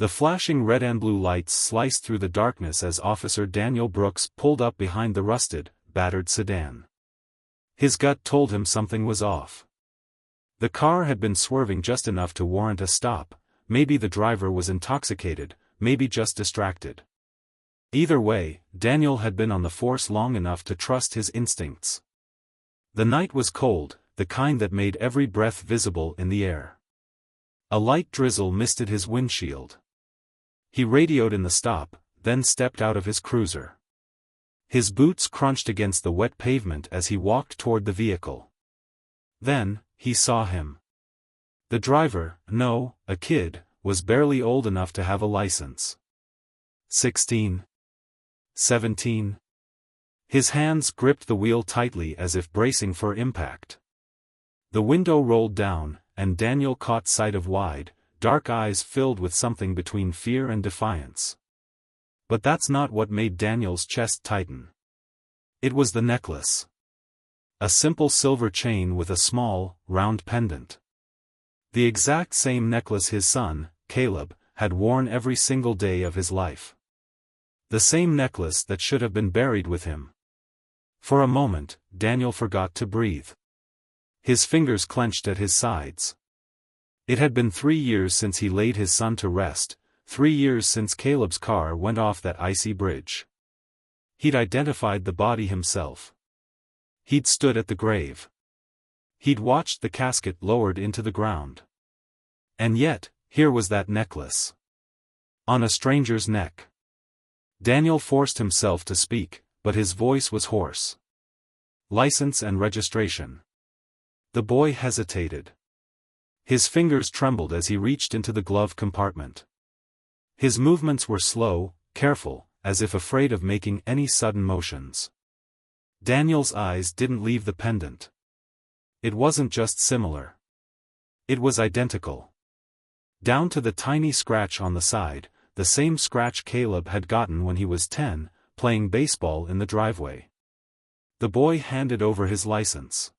The flashing red and blue lights sliced through the darkness as Officer Daniel Brooks pulled up behind the rusted, battered sedan. His gut told him something was off. The car had been swerving just enough to warrant a stop. Maybe the driver was intoxicated, maybe just distracted. Either way, Daniel had been on the force long enough to trust his instincts. The night was cold, the kind that made every breath visible in the air. A light drizzle misted his windshield. He radioed in the stop, then stepped out of his cruiser. His boots crunched against the wet pavement as he walked toward the vehicle. Then, he saw him. The driver, no, a kid, was barely old enough to have a license. 16. 17. His hands gripped the wheel tightly as if bracing for impact. The window rolled down, and Daniel caught sight of wide, dark eyes filled with something between fear and defiance. But that's not what made Daniel's chest tighten. It was the necklace. A simple silver chain with a small, round pendant. The exact same necklace his son, Caleb, had worn every single day of his life. The same necklace that should have been buried with him. For a moment, Daniel forgot to breathe. His fingers clenched at his sides. It had been 3 years since he laid his son to rest, 3 years since Caleb's car went off that icy bridge. He'd identified the body himself. He'd stood at the grave. He'd watched the casket lowered into the ground. And yet, here was that necklace. On a stranger's neck. Daniel forced himself to speak, but his voice was hoarse. License and registration. The boy hesitated. His fingers trembled as he reached into the glove compartment. His movements were slow, careful, as if afraid of making any sudden motions. Daniel's eyes didn't leave the pendant. It wasn't just similar. It was identical. Down to the tiny scratch on the side, the same scratch Caleb had gotten when he was 10, playing baseball in the driveway. The boy handed over his license.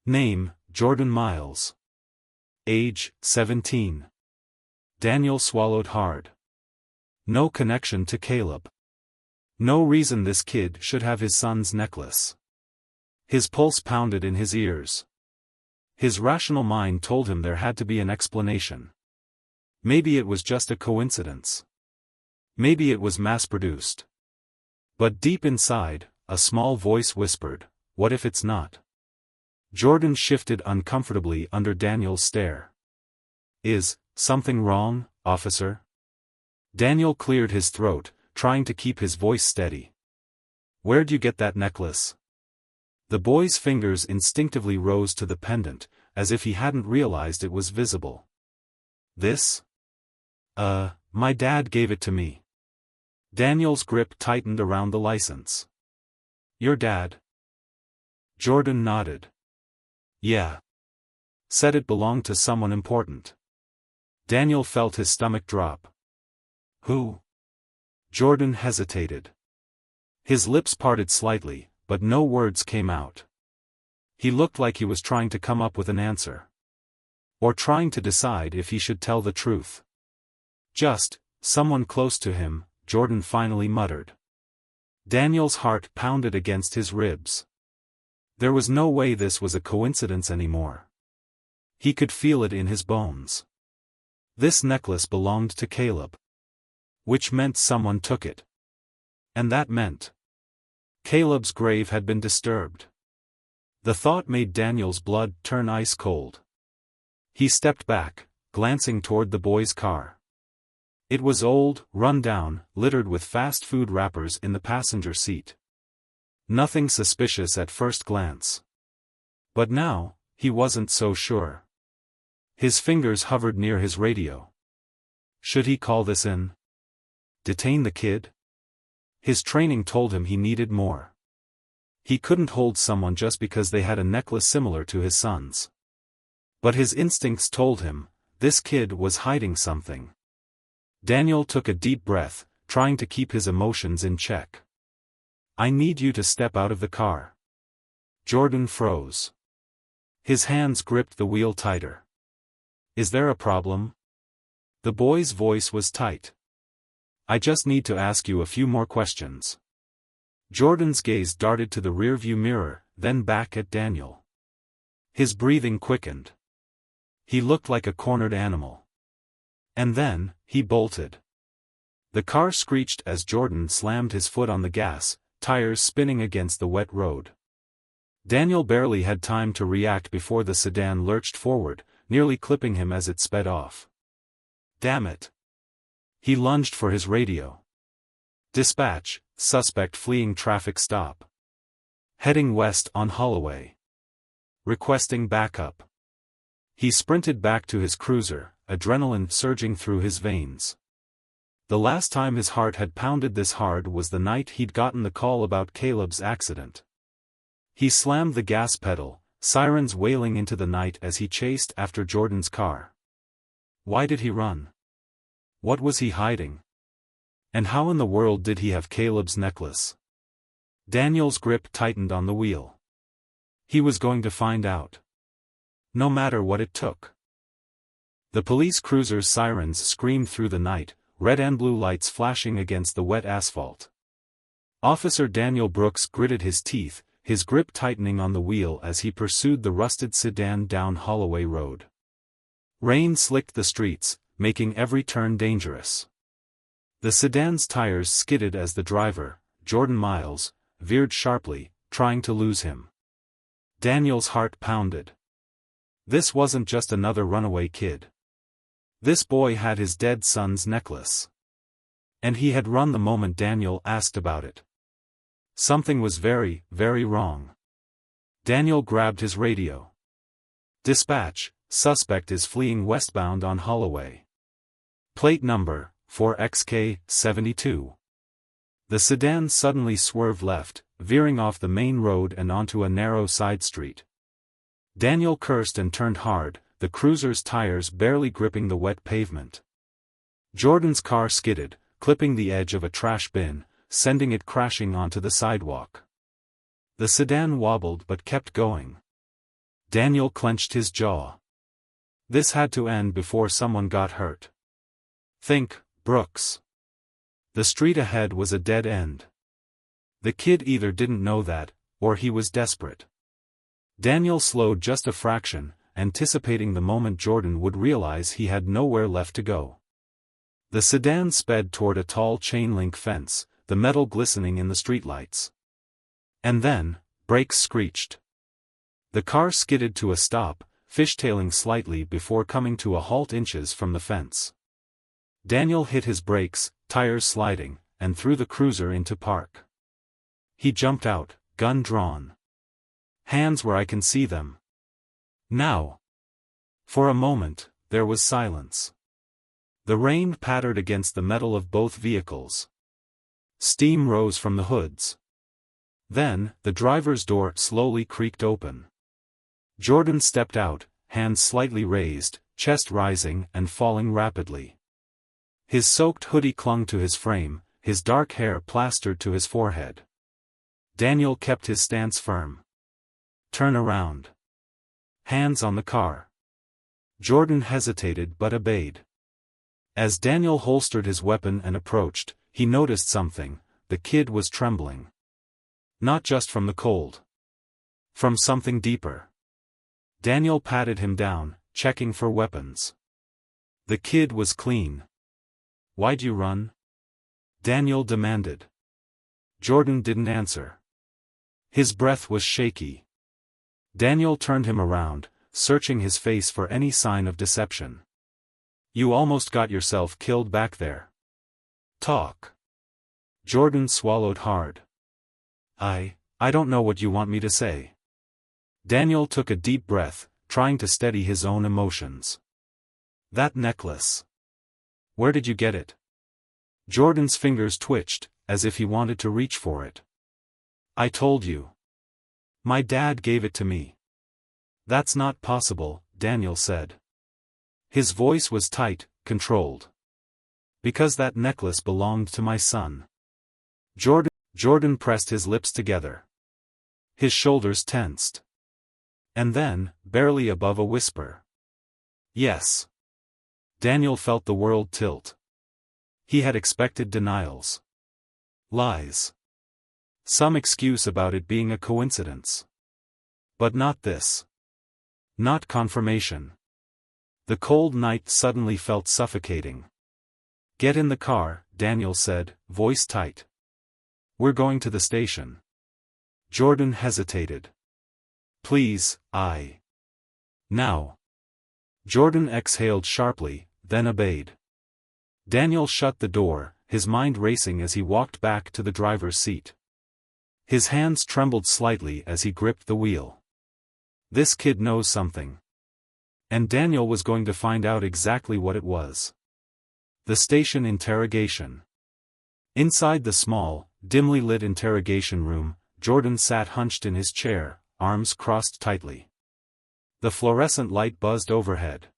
Name, Jordan Miles. Age, 17. Daniel swallowed hard. No connection to Caleb. No reason this kid should have his son's necklace. His pulse pounded in his ears. His rational mind told him there had to be an explanation. Maybe it was just a coincidence. Maybe it was mass-produced. But deep inside, a small voice whispered, "What if it's not?" Jordan shifted uncomfortably under Daniel's stare. "Is something wrong, officer?" Daniel cleared his throat, trying to keep his voice steady. "Where'd you get that necklace?" The boy's fingers instinctively rose to the pendant, as if he hadn't realized it was visible. "This? My dad gave it to me." Daniel's grip tightened around the license. "Your dad?" Jordan nodded. "Yeah. Said it belonged to someone important." Daniel felt his stomach drop. "Who?" Jordan hesitated. His lips parted slightly, but no words came out. He looked like he was trying to come up with an answer. Or trying to decide if he should tell the truth. "Just, someone close to him," Jordan finally muttered. Daniel's heart pounded against his ribs. There was no way this was a coincidence anymore. He could feel it in his bones. This necklace belonged to Caleb. Which meant someone took it. And that meant Caleb's grave had been disturbed. The thought made Daniel's blood turn ice cold. He stepped back, glancing toward the boy's car. It was old, run down, littered with fast food wrappers in the passenger seat. Nothing suspicious at first glance. But now, he wasn't so sure. His fingers hovered near his radio. Should he call this in? Detain the kid? His training told him he needed more. He couldn't hold someone just because they had a necklace similar to his son's. But his instincts told him, this kid was hiding something. Daniel took a deep breath, trying to keep his emotions in check. "I need you to step out of the car." Jordan froze. His hands gripped the wheel tighter. "Is there a problem?" The boy's voice was tight. I just need to ask you a few more questions. Jordan's gaze darted to the rearview mirror, then back at Daniel. His breathing quickened. He looked like a cornered animal. And then, he bolted. The car screeched as Jordan slammed his foot on the gas, tires spinning against the wet road. Daniel barely had time to react before the sedan lurched forward, nearly clipping him as it sped off. Damn it. He lunged for his radio. Dispatch, suspect fleeing traffic stop. Heading west on Holloway. Requesting backup. He sprinted back to his cruiser, adrenaline surging through his veins. The last time his heart had pounded this hard was the night he'd gotten the call about Caleb's accident. He slammed the gas pedal, sirens wailing into the night as he chased after Jordan's car. Why did he run? What was he hiding? And how in the world did he have Caleb's necklace? Daniel's grip tightened on the wheel. He was going to find out. No matter what it took. The police cruiser's sirens screamed through the night, red and blue lights flashing against the wet asphalt. Officer Daniel Brooks gritted his teeth, his grip tightening on the wheel as he pursued the rusted sedan down Holloway Road. Rain slicked the streets, making every turn dangerous. The sedan's tires skidded as the driver, Jordan Miles, veered sharply, trying to lose him. Daniel's heart pounded. This wasn't just another runaway kid. This boy had his dead son's necklace. And he had run the moment Daniel asked about it. Something was very, very wrong. Daniel grabbed his radio. Dispatch, suspect is fleeing westbound on Holloway. Plate number, 4XK72. The sedan suddenly swerved left, veering off the main road and onto a narrow side street. Daniel cursed and turned hard, the cruiser's tires barely gripping the wet pavement. Jordan's car skidded, clipping the edge of a trash bin, sending it crashing onto the sidewalk. The sedan wobbled but kept going. Daniel clenched his jaw. This had to end before someone got hurt. Think, Brooks. The street ahead was a dead end. The kid either didn't know that, or he was desperate. Daniel slowed just a fraction, anticipating the moment Jordan would realize he had nowhere left to go. The sedan sped toward a tall chain-link fence, the metal glistening in the streetlights. And then, brakes screeched. The car skidded to a stop, fishtailing slightly before coming to a halt inches from the fence. Daniel hit his brakes, tires sliding, and threw the cruiser into park. He jumped out, gun drawn. Hands where I can see them. Now. For a moment, there was silence. The rain pattered against the metal of both vehicles. Steam rose from the hoods. Then, the driver's door slowly creaked open. Jordan stepped out, hands slightly raised, chest rising and falling rapidly. His soaked hoodie clung to his frame, his dark hair plastered to his forehead. Daniel kept his stance firm. Turn around. Hands on the car. Jordan hesitated but obeyed. As Daniel holstered his weapon and approached, he noticed something. The kid was trembling. Not just from the cold. From something deeper. Daniel patted him down, checking for weapons. The kid was clean. Why'd you run? Daniel demanded. Jordan didn't answer. His breath was shaky. Daniel turned him around, searching his face for any sign of deception. You almost got yourself killed back there. Talk. Jordan swallowed hard. I don't know what you want me to say. Daniel took a deep breath, trying to steady his own emotions. That necklace. Where did you get it? Jordan's fingers twitched, as if he wanted to reach for it. I told you. My dad gave it to me. That's not possible, Daniel said. His voice was tight, controlled. Because that necklace belonged to my son. Jordan pressed his lips together. His shoulders tensed. And then, barely above a whisper. Yes. Daniel felt the world tilt. He had expected denials. Lies. Some excuse about it being a coincidence. But not this. Not confirmation. The cold night suddenly felt suffocating. "Get in the car," Daniel said, voice tight. "We're going to the station." Jordan hesitated. "Please, Now." Jordan exhaled sharply, then obeyed. Daniel shut the door, his mind racing as he walked back to the driver's seat. His hands trembled slightly as he gripped the wheel. This kid knows something. And Daniel was going to find out exactly what it was. The station interrogation. Inside the small, dimly lit interrogation room, Jordan sat hunched in his chair, arms crossed tightly. The fluorescent light buzzed overhead.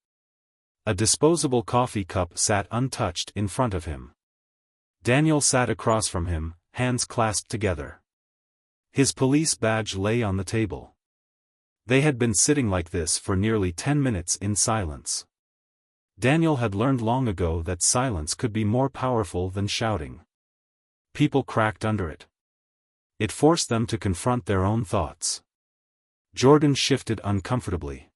A disposable coffee cup sat untouched in front of him. Daniel sat across from him, hands clasped together. His police badge lay on the table. They had been sitting like this for nearly 10 minutes in silence. Daniel had learned long ago that silence could be more powerful than shouting. People cracked under it. It forced them to confront their own thoughts. Jordan shifted uncomfortably.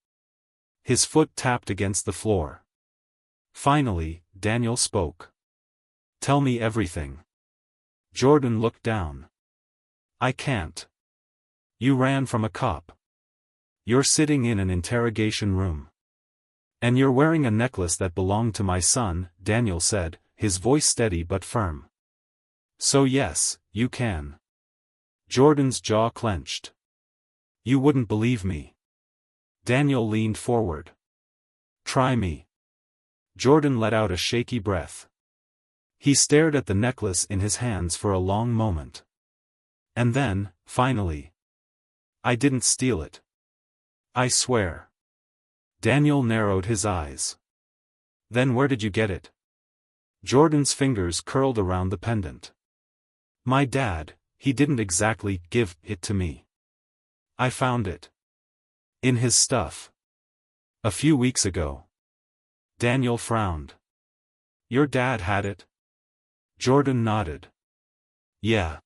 His foot tapped against the floor. Finally, Daniel spoke. "Tell me everything." Jordan looked down. "I can't. You ran from a cop. You're sitting in an interrogation room. And you're wearing a necklace that belonged to my son," Daniel said, his voice steady but firm. "So yes, you can." Jordan's jaw clenched. "You wouldn't believe me." Daniel leaned forward. "Try me." Jordan let out a shaky breath. He stared at the necklace in his hands for a long moment. And then, finally, "I didn't steal it. I swear." Daniel narrowed his eyes. "Then where did you get it?" Jordan's fingers curled around the pendant. "My dad, he didn't exactly give it to me. I found it. In his stuff. A few weeks ago." Daniel frowned. "Your dad had it?" Jordan nodded. "Yeah."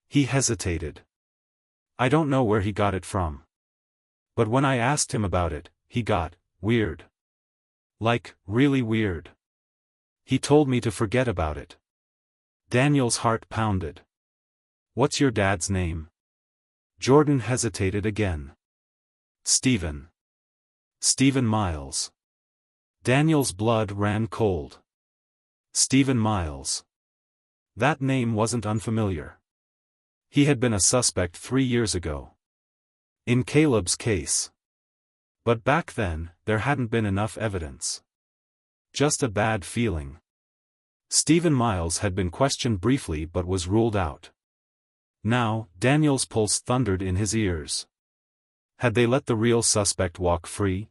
He hesitated. "I don't know where he got it from. But when I asked him about it, he got weird. Like, really weird. He told me to forget about it." Daniel's heart pounded. "What's your dad's name?" Jordan hesitated again. "Stephen. Stephen Miles." Daniel's blood ran cold. Stephen Miles. That name wasn't unfamiliar. He had been a suspect 3 years ago. In Caleb's case. But back then, there hadn't been enough evidence. Just a bad feeling. Stephen Miles had been questioned briefly but was ruled out. Now, Daniel's pulse thundered in his ears. Had they let the real suspect walk free?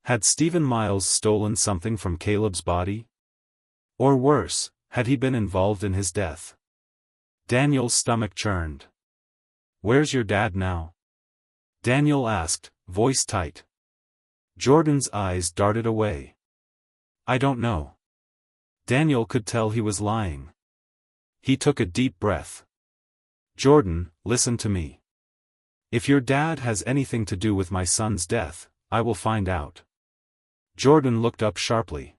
Had Stephen Miles stolen something from Caleb's body? Or worse, had he been involved in his death? Daniel's stomach churned. "Where's your dad now?" Daniel asked, voice tight. Jordan's eyes darted away. "I don't know." Daniel could tell he was lying. He took a deep breath. "Jordan, listen to me. If your dad has anything to do with my son's death, I will find out." Jordan looked up sharply.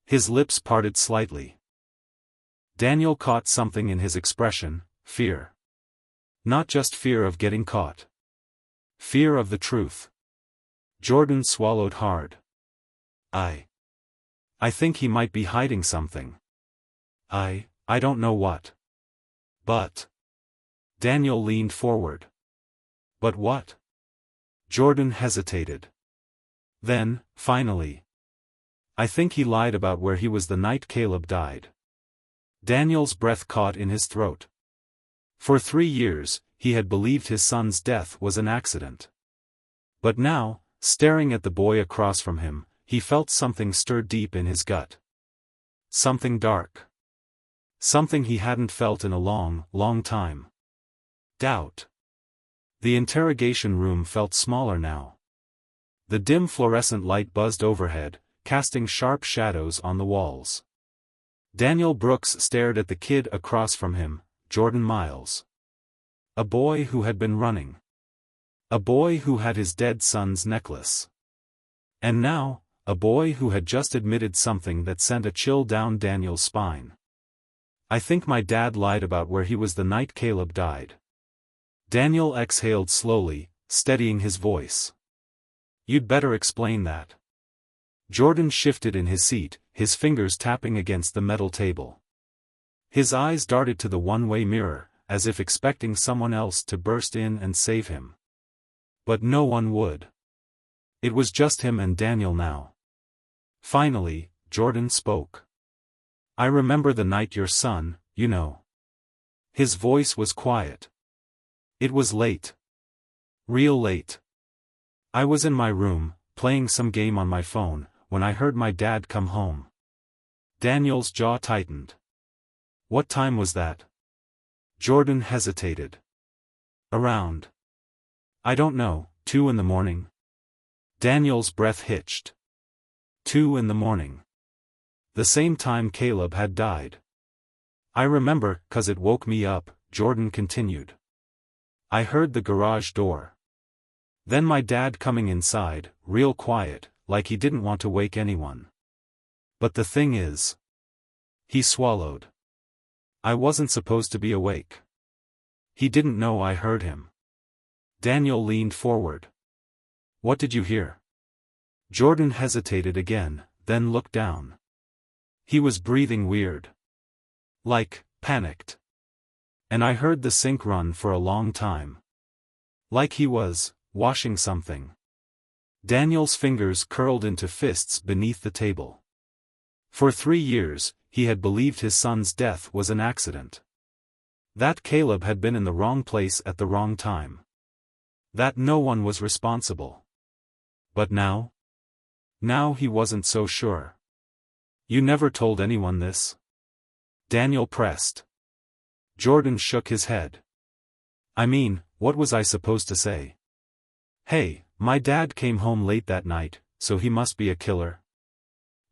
His lips parted slightly. Daniel caught something in his expression, fear. Not just fear of getting caught. Fear of the truth. Jordan swallowed hard. I think he might be hiding something. I don't know what. But." Daniel leaned forward. "But what?" Jordan hesitated. Then, finally. "I think he lied about where he was the night Caleb died." Daniel's breath caught in his throat. For 3 years, he had believed his son's death was an accident. But now, staring at the boy across from him, he felt something stir deep in his gut. Something dark. Something he hadn't felt in a long, long time. Doubt. The interrogation room felt smaller now. The dim fluorescent light buzzed overhead, casting sharp shadows on the walls. Daniel Brooks stared at the kid across from him, Jordan Miles. A boy who had been running. A boy who had his dead son's necklace. And now, a boy who had just admitted something that sent a chill down Daniel's spine. "I think my dad lied about where he was the night Caleb died." Daniel exhaled slowly, steadying his voice. "You'd better explain that." Jordan shifted in his seat, his fingers tapping against the metal table. His eyes darted to the one-way mirror, as if expecting someone else to burst in and save him. But no one would. It was just him and Daniel now. Finally, Jordan spoke. "I remember the night your son, you know." His voice was quiet. "It was late. Real late. I was in my room, playing some game on my phone, when I heard my dad come home." Daniel's jaw tightened. "What time was that?" Jordan hesitated. "Around. I don't know, 2 in the morning. Daniel's breath hitched. 2 in the morning. The same time Caleb had died. "I remember, 'cause it woke me up," Jordan continued. "I heard the garage door. Then my dad coming inside, real quiet, like he didn't want to wake anyone. But the thing is..." He swallowed. "I wasn't supposed to be awake. He didn't know I heard him." Daniel leaned forward. "What did you hear?" Jordan hesitated again, then looked down. He was breathing weird. Like, panicked. "And I heard the sink run for a long time. Like he was washing something." Daniel's fingers curled into fists beneath the table. For 3 years, he had believed his son's death was an accident. That Caleb had been in the wrong place at the wrong time. That no one was responsible. But now? Now he wasn't so sure. "You never told anyone this?" Daniel pressed. Jordan shook his head. "I mean, what was I supposed to say? Hey, my dad came home late that night, so he must be a killer?"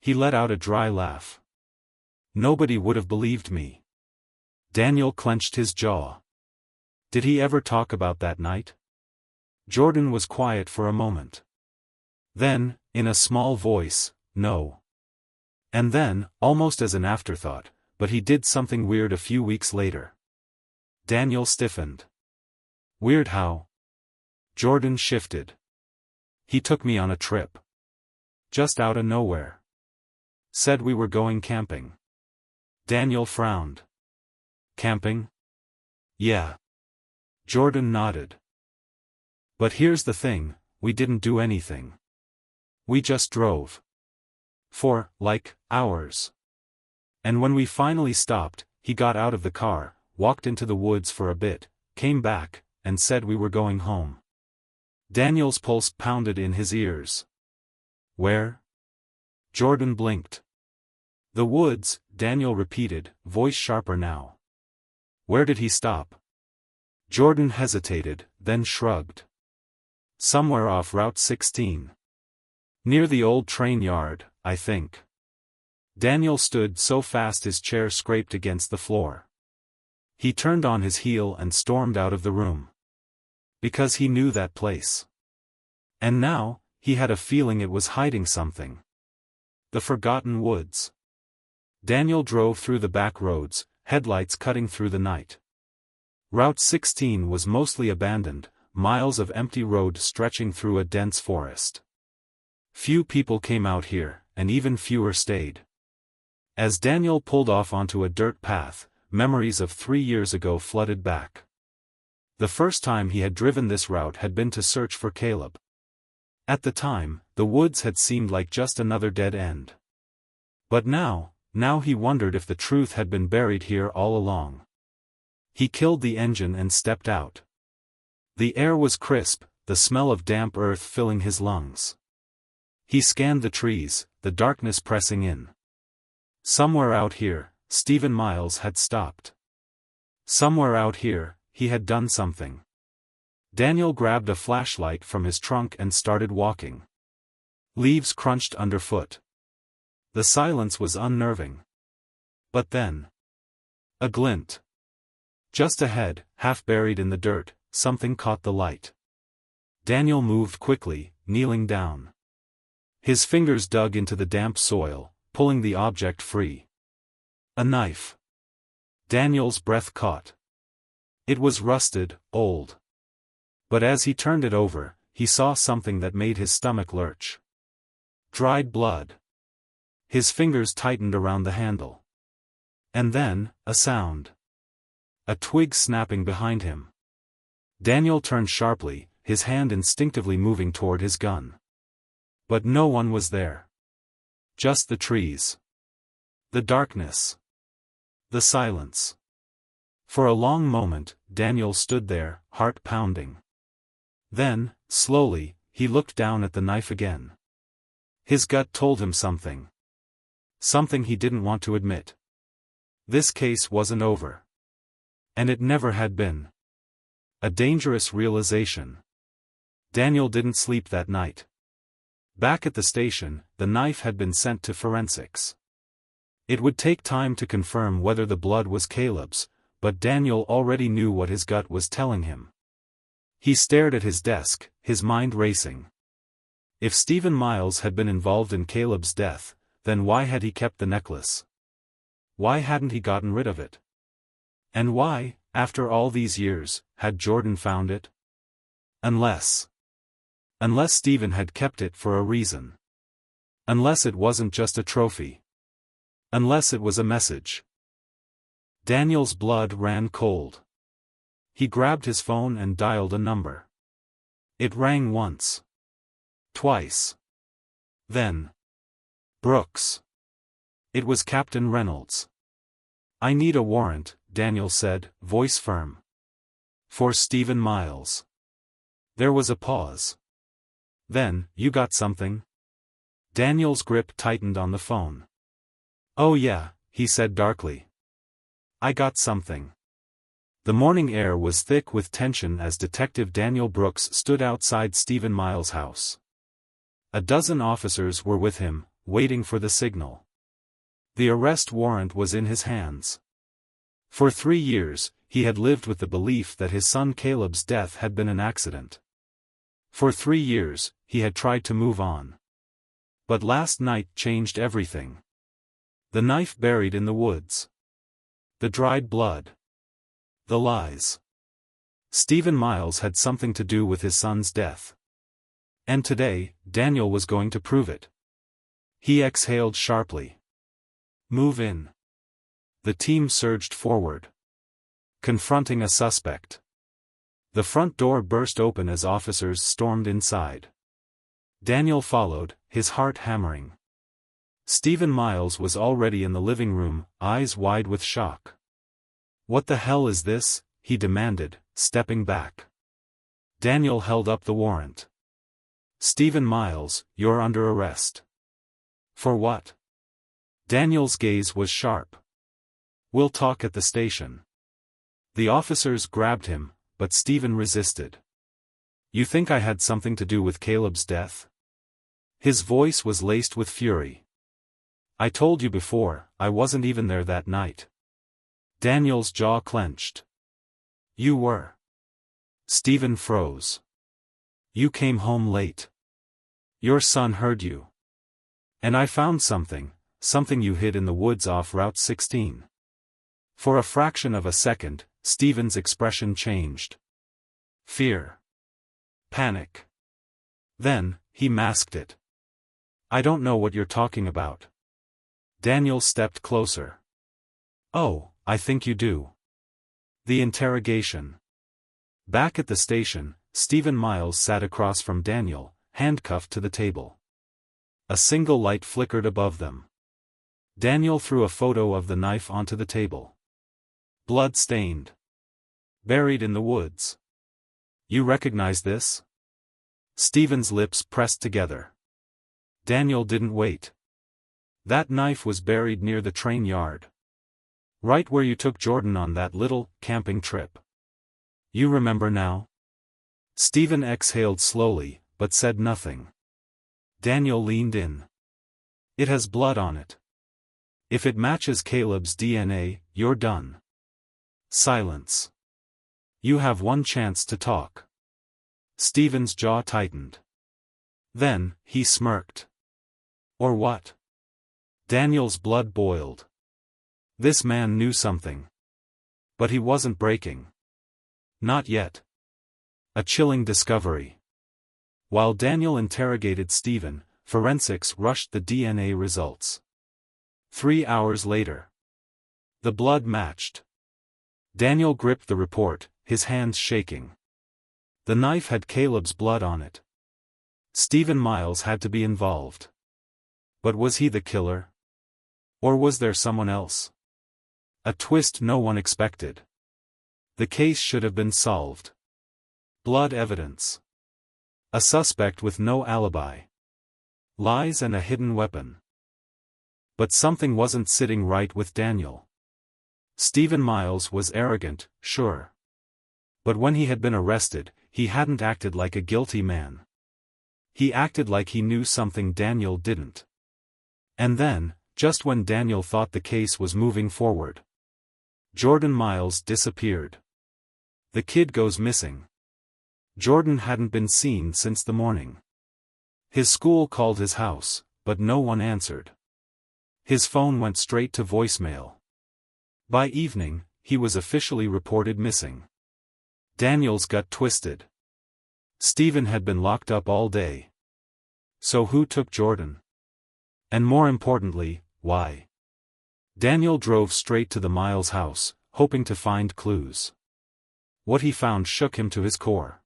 He let out a dry laugh. "Nobody would have believed me." Daniel clenched his jaw. "Did he ever talk about that night?" Jordan was quiet for a moment. Then, in a small voice, "No." And then, almost as an afterthought, "But he did something weird a few weeks later." Daniel stiffened. "Weird how?" Jordan shifted. "He took me on a trip. Just out of nowhere. Said we were going camping." Daniel frowned. "Camping?" "Yeah." Jordan nodded. "But here's the thing, we didn't do anything. We just drove. For, like, hours. And when we finally stopped, he got out of the car, walked into the woods for a bit, came back, and said we were going home." Daniel's pulse pounded in his ears. "Where?" Jordan blinked. "The woods," Daniel repeated, voice sharper now. "Where did he stop?" Jordan hesitated, then shrugged. "Somewhere off Route 16. Near the old train yard, I think." Daniel stood so fast his chair scraped against the floor. He turned on his heel and stormed out of the room. Because he knew that place. And now, he had a feeling it was hiding something. The forgotten woods. Daniel drove through the back roads, headlights cutting through the night. Route 16 was mostly abandoned, miles of empty road stretching through a dense forest. Few people came out here, and even fewer stayed. As Daniel pulled off onto a dirt path, memories of 3 years ago flooded back. The first time he had driven this route had been to search for Caleb. At the time, the woods had seemed like just another dead end. But now he wondered if the truth had been buried here all along. He killed the engine and stepped out. The air was crisp, the smell of damp earth filling his lungs. He scanned the trees, the darkness pressing in. Somewhere out here, Stephen Miles had stopped. Somewhere out here, he had done something. Daniel grabbed a flashlight from his trunk and started walking. Leaves crunched underfoot. The silence was unnerving. But then. A glint. Just ahead, half buried in the dirt, something caught the light. Daniel moved quickly, kneeling down. His fingers dug into the damp soil, pulling the object free. A knife. Daniel's breath caught. It was rusted, old. But as he turned it over, he saw something that made his stomach lurch. Dried blood. His fingers tightened around the handle. And then, a sound. A twig snapping behind him. Daniel turned sharply, his hand instinctively moving toward his gun. But no one was there. Just the trees. The darkness. The silence. For a long moment, Daniel stood there, heart pounding. Then, slowly, he looked down at the knife again. His gut told him something. Something he didn't want to admit. This case wasn't over. And it never had been. A dangerous realization. Daniel didn't sleep that night. Back at the station, the knife had been sent to forensics. It would take time to confirm whether the blood was Caleb's, but Daniel already knew what his gut was telling him. He stared at his desk, his mind racing. If Stephen Miles had been involved in Caleb's death, then why had he kept the necklace? Why hadn't he gotten rid of it? And why, after all these years, had Jordan found it? Unless Stephen had kept it for a reason. Unless it wasn't just a trophy. Unless it was a message. Daniel's blood ran cold. He grabbed his phone and dialed a number. It rang once. Twice. Then. Brooks. It was Captain Reynolds. "I need a warrant," Daniel said, voice firm. "For Stephen Miles." There was a pause. Then, "You got something?" Daniel's grip tightened on the phone. "Oh yeah," he said darkly. "I got something." The morning air was thick with tension as Detective Daniel Brooks stood outside Stephen Miles' house. A dozen officers were with him, waiting for the signal. The arrest warrant was in his hands. For 3 years, he had lived with the belief that his son Caleb's death had been an accident. For 3 years, he had tried to move on. But last night changed everything. The knife buried in the woods. The dried blood. The lies. Stephen Miles had something to do with his son's death. And today, Daniel was going to prove it. He exhaled sharply. "Move in." The team surged forward. Confronting a suspect. The front door burst open as officers stormed inside. Daniel followed, his heart hammering. Stephen Miles was already in the living room, eyes wide with shock. "What the hell is this?" he demanded, stepping back. Daniel held up the warrant. "Stephen Miles, you're under arrest." "For what?" Daniel's gaze was sharp. "We'll talk at the station." The officers grabbed him, but Stephen resisted. "You think I had something to do with Caleb's death?" His voice was laced with fury. "I told you before, I wasn't even there that night." Daniel's jaw clenched. "You were." Stephen froze. "You came home late. Your son heard you. And I found something you hid in the woods off Route 16. For a fraction of a second, Stephen's expression changed. Fear. Panic. Then, he masked it. "I don't know what you're talking about." Daniel stepped closer. "Oh, I think you do." The interrogation. Back at the station, Stephen Miles sat across from Daniel, handcuffed to the table. A single light flickered above them. Daniel threw a photo of the knife onto the table. Blood-stained. Buried in the woods. "You recognize this?" Stephen's lips pressed together. Daniel didn't wait. "That knife was buried near the train yard. Right where you took Jordan on that little, camping trip. You remember now?" Stephen exhaled slowly, but said nothing. Daniel leaned in. It has blood on it. If it matches Caleb's DNA, you're done. Silence. You have one chance to talk. Stephen's jaw tightened. Then, he smirked. Or what? Daniel's blood boiled. This man knew something. But he wasn't breaking. Not yet. A chilling discovery. While Daniel interrogated Stephen, forensics rushed the DNA results. 3 hours later. The blood matched. Daniel gripped the report, his hands shaking. The knife had Caleb's blood on it. Stephen Miles had to be involved. But was he the killer? Or was there someone else? A twist no one expected. The case should have been solved. Blood evidence. A suspect with no alibi. Lies and a hidden weapon. But something wasn't sitting right with Daniel. Stephen Miles was arrogant, sure. But when he had been arrested, he hadn't acted like a guilty man. He acted like he knew something Daniel didn't. And then, just when Daniel thought the case was moving forward, Jordan Miles disappeared. The kid goes missing. Jordan hadn't been seen since the morning. His school called his house, but no one answered. His phone went straight to voicemail. By evening, he was officially reported missing. Daniel's gut twisted. Stephen had been locked up all day. So who took Jordan? And more importantly, why? Daniel drove straight to the Miles house, hoping to find clues. What he found shook him to his core.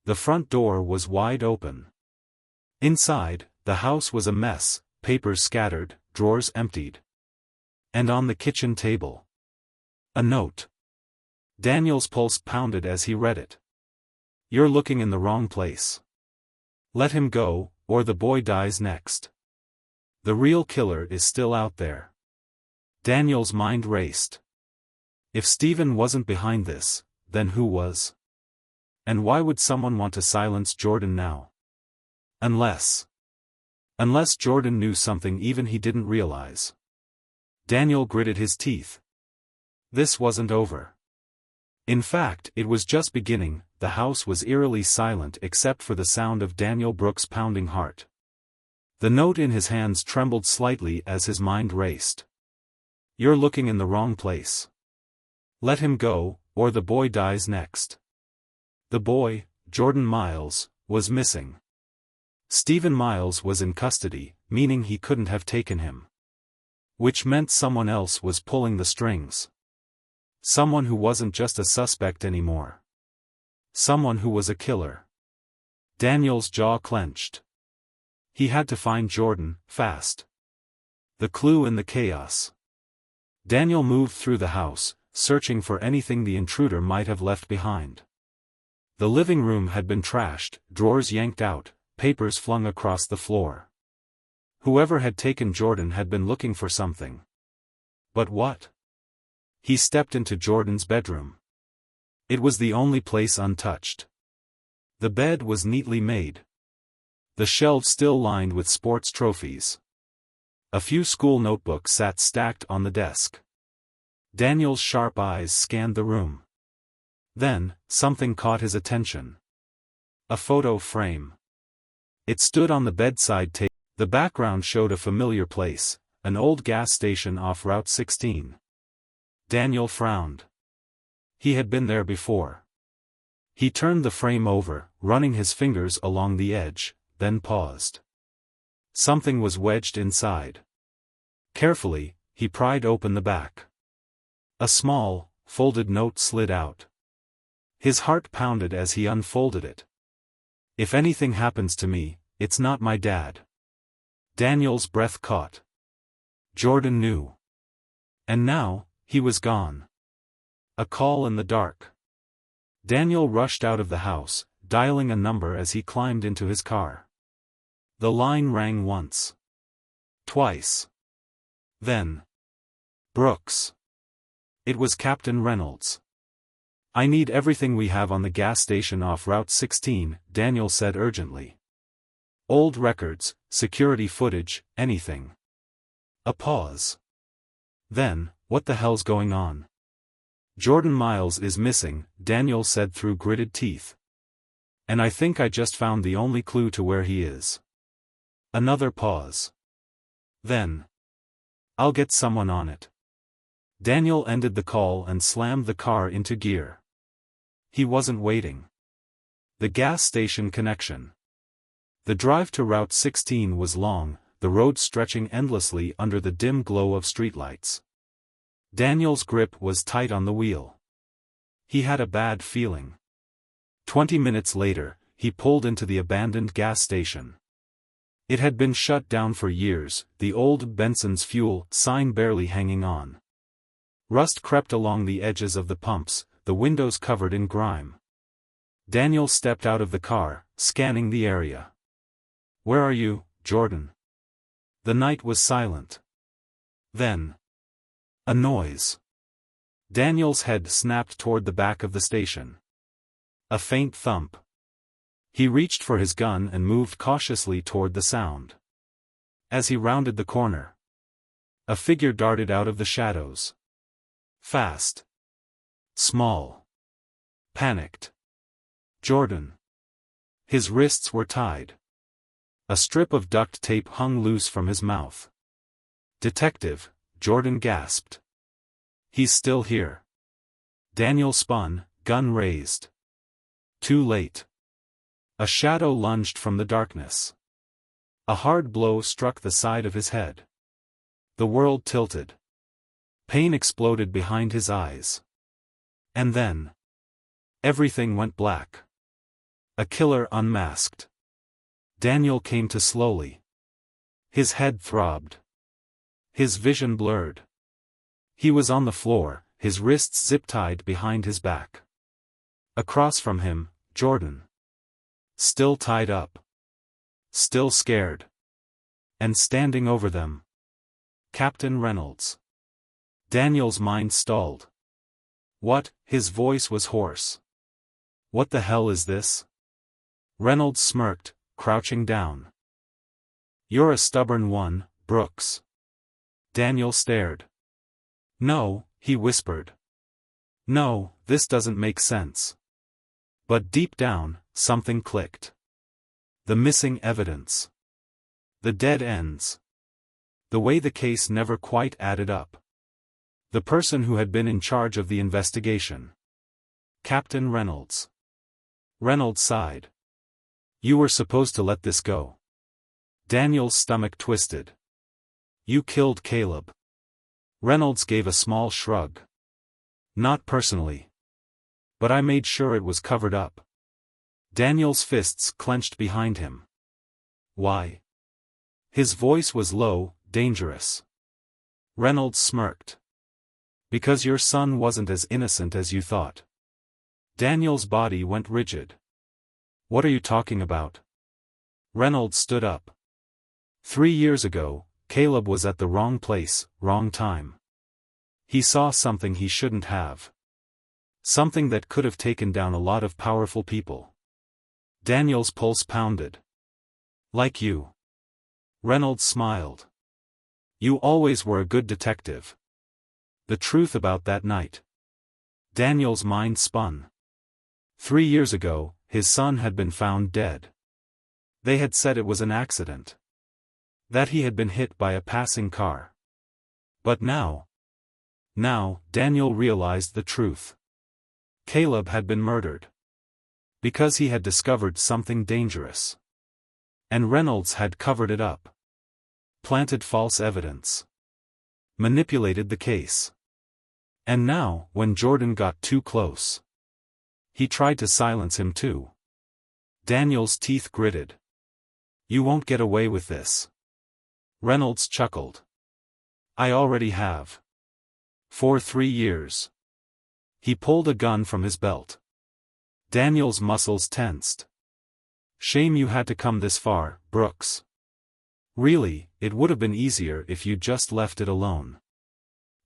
The front door was wide open. Inside, the house was a mess, papers scattered, drawers emptied. And on the kitchen table, a note. Daniel's pulse pounded as he read it. You're looking in the wrong place. Let him go, or the boy dies next. The real killer is still out there. Daniel's mind raced. If Stephen wasn't behind this, then who was? And why would someone want to silence Jordan now? Unless Jordan knew something even he didn't realize. Daniel gritted his teeth. This wasn't over. In fact, it was just beginning. The house was eerily silent except for the sound of Daniel Brooks' pounding heart. The note in his hands trembled slightly as his mind raced. You're looking in the wrong place. Let him go, or the boy dies next. The boy, Jordan Miles, was missing. Stephen Miles was in custody, meaning he couldn't have taken him. Which meant someone else was pulling the strings. Someone who wasn't just a suspect anymore. Someone who was a killer. Daniel's jaw clenched. He had to find Jordan, fast. The clue in the chaos. Daniel moved through the house, searching for anything the intruder might have left behind. The living room had been trashed, drawers yanked out, papers flung across the floor. Whoever had taken Jordan had been looking for something. But what? He stepped into Jordan's bedroom. It was the only place untouched. The bed was neatly made. The shelves still lined with sports trophies. A few school notebooks sat stacked on the desk. Daniel's sharp eyes scanned the room. Then, something caught his attention. A photo frame. It stood on the bedside table. The background showed a familiar place, an old gas station off Route 16. Daniel frowned. He had been there before. He turned the frame over, running his fingers along the edge, then paused. Something was wedged inside. Carefully, he pried open the back. A small, folded note slid out. His heart pounded as he unfolded it. If anything happens to me, it's not my dad. Daniel's breath caught. Jordan knew. And now, he was gone. A call in the dark. Daniel rushed out of the house, dialing a number as he climbed into his car. The line rang once. Twice. Then. Brooks. It was Captain Reynolds. I need everything we have on the gas station off Route 16, Daniel said urgently. Old records, security footage, anything. A pause. Then, what the hell's going on? Jordan Miles is missing, Daniel said through gritted teeth. And I think I just found the only clue to where he is. Another pause. Then. I'll get someone on it. Daniel ended the call and slammed the car into gear. He wasn't waiting. The gas station connection. The drive to Route 16 was long, the road stretching endlessly under the dim glow of streetlights. Daniel's grip was tight on the wheel. He had a bad feeling. 20 minutes later, he pulled into the abandoned gas station. It had been shut down for years, the old Benson's fuel sign barely hanging on. Rust crept along the edges of the pumps, the windows covered in grime. Daniel stepped out of the car, scanning the area. "Where are you, Jordan?" The night was silent. Then. A noise. Daniel's head snapped toward the back of the station. A faint thump. He reached for his gun and moved cautiously toward the sound. As he rounded the corner, a figure darted out of the shadows. Fast. Small. Panicked. Jordan. His wrists were tied. A strip of duct tape hung loose from his mouth. "Detective," Jordan gasped. "He's still here." Daniel spun, gun raised. Too late. A shadow lunged from the darkness. A hard blow struck the side of his head. The world tilted. Pain exploded behind his eyes. And then. Everything went black. A killer unmasked. Daniel came to slowly. His head throbbed. His vision blurred. He was on the floor, his wrists zip-tied behind his back. Across from him, Jordan. Still tied up. Still scared. And standing over them. Captain Reynolds. Daniel's mind stalled. "What?" His voice was hoarse. "What the hell is this?" Reynolds smirked, crouching down. "You're a stubborn one, Brooks." Daniel stared. "No," he whispered. "No, this doesn't make sense." But deep down, something clicked. The missing evidence. The dead ends. The way the case never quite added up. The person who had been in charge of the investigation. Captain Reynolds. Reynolds sighed. "You were supposed to let this go." Daniel's stomach twisted. "You killed Caleb." Reynolds gave a small shrug. "Not personally. But I made sure it was covered up." Daniel's fists clenched behind him. "Why?" His voice was low, dangerous. Reynolds smirked. "Because your son wasn't as innocent as you thought." Daniel's body went rigid. "What are you talking about?" Reynolds stood up. 3 years ago, Caleb was at the wrong place, wrong time. He saw something he shouldn't have. Something that could have taken down a lot of powerful people. Daniel's pulse pounded. "Like you." Reynolds smiled. "You always were a good detective." The truth about that night. Daniel's mind spun. 3 years ago, his son had been found dead. They had said it was an accident. That he had been hit by a passing car. But now, Daniel realized the truth. Caleb had been murdered. Because he had discovered something dangerous. And Reynolds had covered it up. Planted false evidence. Manipulated the case. And now, when Jordan got too close, he tried to silence him too. Daniel's teeth gritted. "You won't get away with this." Reynolds chuckled. "I already have. For 3 years." He pulled a gun from his belt. Daniel's muscles tensed. "Shame you had to come this far, Brooks. Really, it would have been easier if you just left it alone."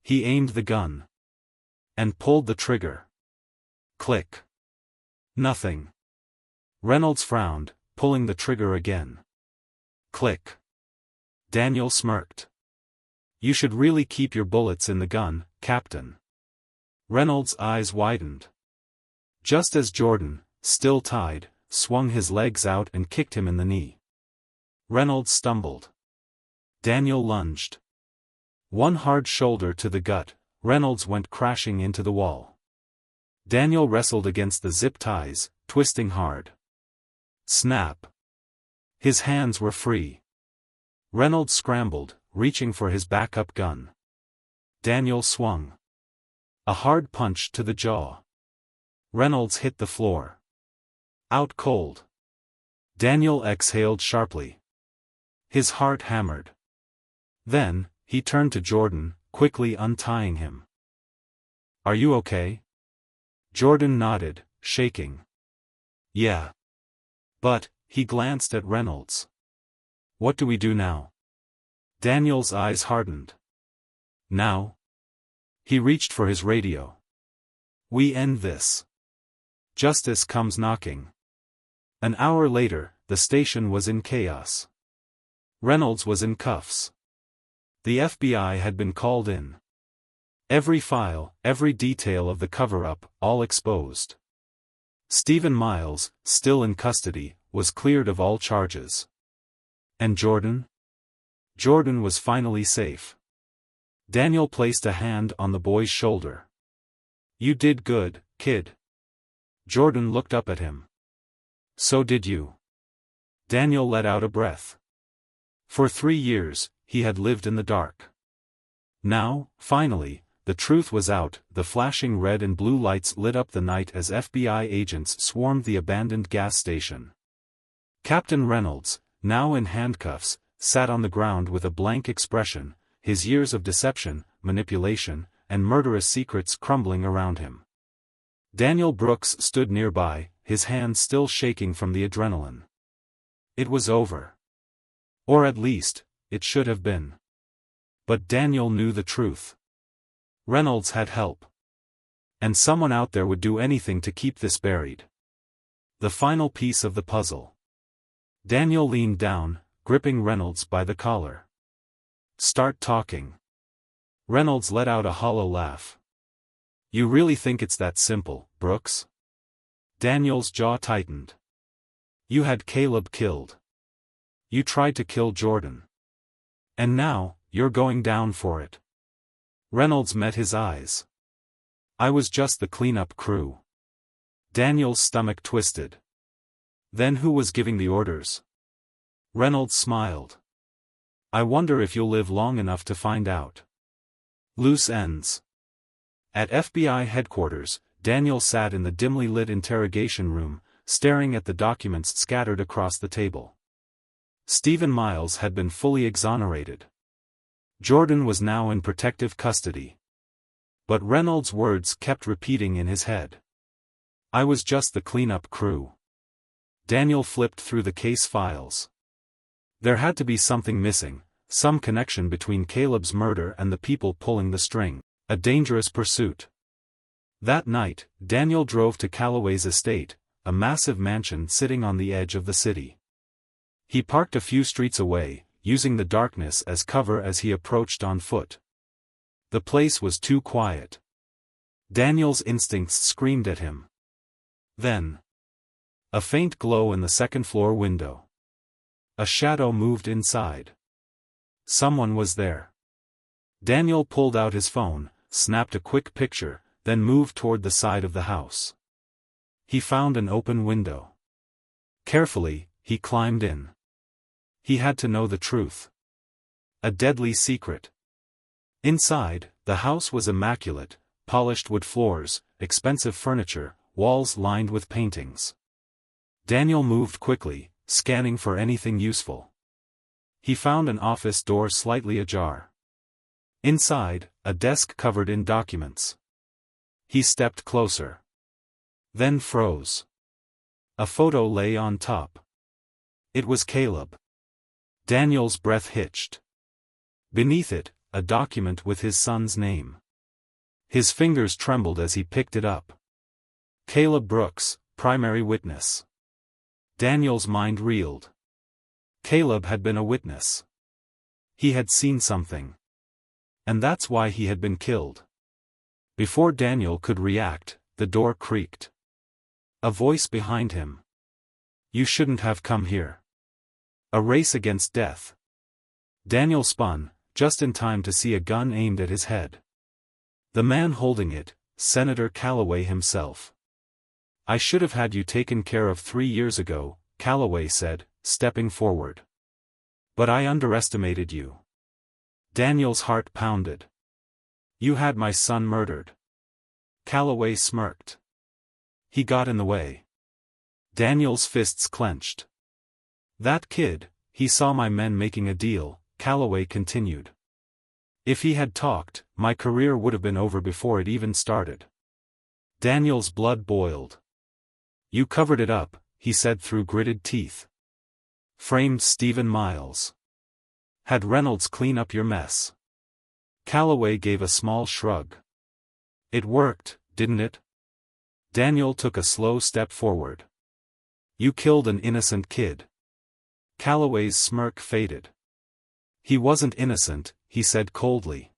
He aimed the gun. And pulled the trigger. Click. Nothing. Reynolds frowned, pulling the trigger again. Click. Daniel smirked. You should really keep your bullets in the gun, Captain. Reynolds' eyes widened. Just as Jordan, still tied, swung his legs out and kicked him in the knee. Reynolds stumbled. Daniel lunged. One hard shoulder to the gut, Reynolds went crashing into the wall. Daniel wrestled against the zip ties, twisting hard. Snap. His hands were free. Reynolds scrambled, reaching for his backup gun. Daniel swung. A hard punch to the jaw. Reynolds hit the floor. Out cold. Daniel exhaled sharply. His heart hammered. Then, he turned to Jordan, quickly untying him. Are you okay? Jordan nodded, shaking. Yeah. But, he glanced at Reynolds. What do we do now? Daniel's eyes hardened. Now? He reached for his radio. We end this. Justice comes knocking. An hour later, the station was in chaos. Reynolds was in cuffs. The FBI had been called in. Every file, every detail of the cover-up, all exposed. Stephen Miles, still in custody, was cleared of all charges. And Jordan? Jordan was finally safe. Daniel placed a hand on the boy's shoulder. You did good, kid. Jordan looked up at him. So did you. Daniel let out a breath. For 3 years, he had lived in the dark. Now, finally, the truth was out. The flashing red and blue lights lit up the night as FBI agents swarmed the abandoned gas station. Captain Reynolds, now in handcuffs, sat on the ground with a blank expression, his years of deception, manipulation, and murderous secrets crumbling around him. Daniel Brooks stood nearby, his hands still shaking from the adrenaline. It was over. Or at least, it should have been. But Daniel knew the truth. Reynolds had help. And someone out there would do anything to keep this buried. The final piece of the puzzle. Daniel leaned down, gripping Reynolds by the collar. Start talking. Reynolds let out a hollow laugh. You really think it's that simple, Brooks? Daniel's jaw tightened. You had Caleb killed. You tried to kill Jordan. And now, you're going down for it. Reynolds met his eyes. I was just the cleanup crew. Daniel's stomach twisted. Then who was giving the orders? Reynolds smiled. I wonder if you'll live long enough to find out. Loose ends. At FBI headquarters, Daniel sat in the dimly lit interrogation room, staring at the documents scattered across the table. Stephen Miles had been fully exonerated. Jordan was now in protective custody. But Reynolds' words kept repeating in his head. I was just the cleanup crew. Daniel flipped through the case files. There had to be something missing, some connection between Caleb's murder and the people pulling the string, a dangerous pursuit. That night, Daniel drove to Calloway's estate, a massive mansion sitting on the edge of the city. He parked a few streets away, using the darkness as cover as he approached on foot. The place was too quiet. Daniel's instincts screamed at him. Then, a faint glow in the second-floor window. A shadow moved inside. Someone was there. Daniel pulled out his phone, snapped a quick picture, then moved toward the side of the house. He found an open window. Carefully, he climbed in. He had to know the truth. A deadly secret. Inside, the house was immaculate, polished wood floors, expensive furniture, walls lined with paintings. Daniel moved quickly, scanning for anything useful. He found an office door slightly ajar. Inside, a desk covered in documents. He stepped closer. Then froze. A photo lay on top. It was Caleb. Daniel's breath hitched. Beneath it, a document with his son's name. His fingers trembled as he picked it up. Caleb Brooks, primary witness. Daniel's mind reeled. Caleb had been a witness. He had seen something. And that's why he had been killed. Before Daniel could react, the door creaked. A voice behind him. "You shouldn't have come here. A race against death." Daniel spun, just in time to see a gun aimed at his head. The man holding it, Senator Calloway himself. "I should have had you taken care of 3 years ago," Calloway said, stepping forward. "But I underestimated you." Daniel's heart pounded. "You had my son murdered." Calloway smirked. "He got in the way." Daniel's fists clenched. "That kid, he saw my men making a deal," Calloway continued. "If he had talked, my career would have been over before it even started." Daniel's blood boiled. "You covered it up," he said through gritted teeth. "Framed Stephen Miles. Had Reynolds clean up your mess." Calloway gave a small shrug. "It worked, didn't it?" Daniel took a slow step forward. "You killed an innocent kid." Calloway's smirk faded. "He wasn't innocent," he said coldly.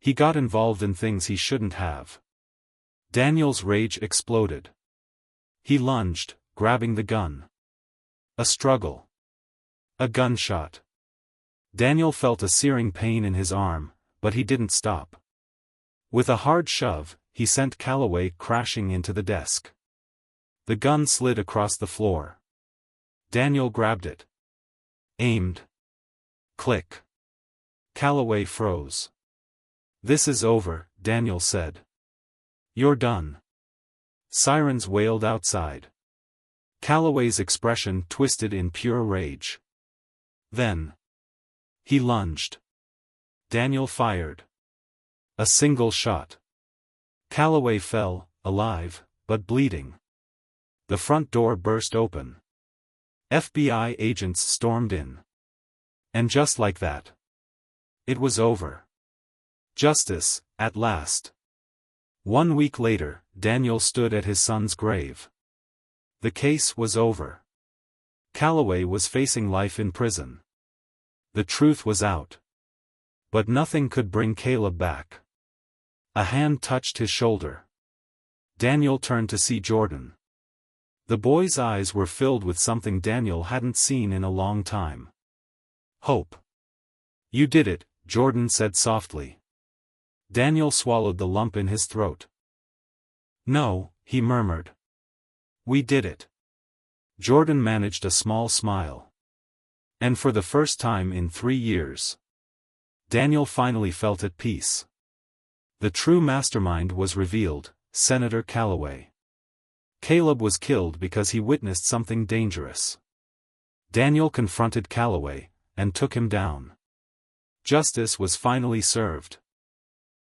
"He got involved in things he shouldn't have." Daniel's rage exploded. He lunged, grabbing the gun. A struggle. A gunshot. Daniel felt a searing pain in his arm, but he didn't stop. With a hard shove, he sent Calloway crashing into the desk. The gun slid across the floor. Daniel grabbed it. Aimed. Click. Calloway froze. "This is over," Daniel said. "You're done." Sirens wailed outside. Calloway's expression twisted in pure rage. Then he lunged. Daniel fired. A single shot. Calloway fell, alive, but bleeding. The front door burst open. FBI agents stormed in. And just like that, it was over. Justice, at last. 1 week later, Daniel stood at his son's grave. The case was over. Calloway was facing life in prison. The truth was out. But nothing could bring Caleb back. A hand touched his shoulder. Daniel turned to see Jordan. The boy's eyes were filled with something Daniel hadn't seen in a long time. Hope. "You did it," Jordan said softly. Daniel swallowed the lump in his throat. "No," he murmured. "We did it." Jordan managed a small smile. And for the first time in 3 years, Daniel finally felt at peace. The true mastermind was revealed, Senator Calloway. Caleb was killed because he witnessed something dangerous. Daniel confronted Calloway, and took him down. Justice was finally served.